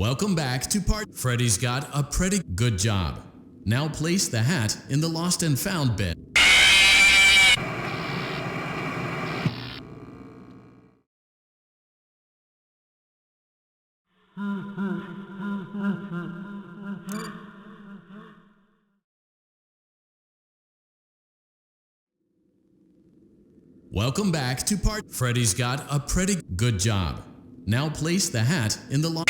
Welcome back to part. Freddy's got a pretty good job. Now place the hat in the lost and found bin. Welcome back to part. Freddy's got a pretty good job. Now place the hat in the lost.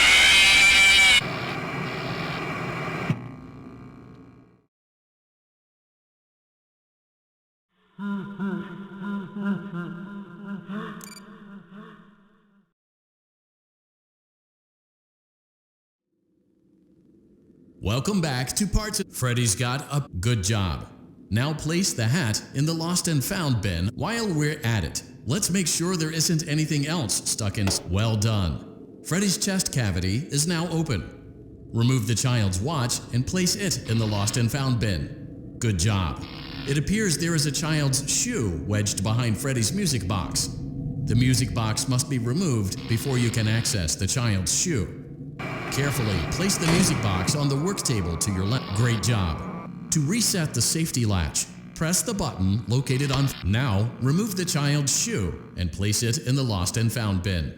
Welcome back to parts. Freddy's got a good job. Now place the hat in the lost and found bin. While we're at it, let's make sure there isn't anything else stuck in. Well done. Freddy's chest cavity is now open. Remove the child's watch and place it in the lost and found bin. Good job. It appears there is a child's shoe wedged behind Freddy's music box. The music box must be removed before you can access the child's shoe. Carefully place the music box on the work table to your left. Great job. To reset the safety latch, press the button located on. Now, remove the child's shoe and place it in the lost and found bin.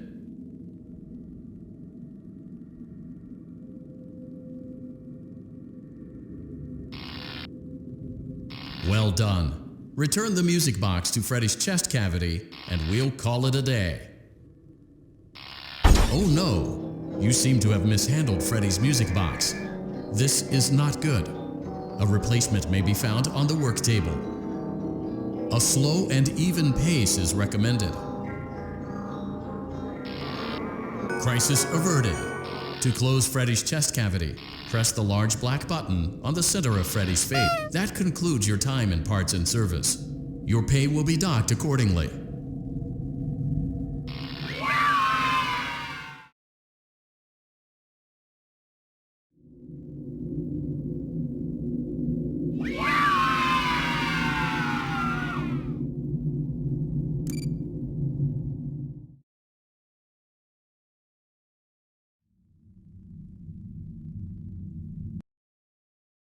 Well done. Return the music box to Freddy's chest cavity and we'll call it a day. Oh no, you seem to have mishandled Freddy's music box. This is not good. A replacement may be found on the work table. A slow and even pace is recommended. Crisis averted. To close Freddy's chest cavity, press the large black button on the center of Freddy's face. That concludes your time in parts and service. Your pay will be docked accordingly.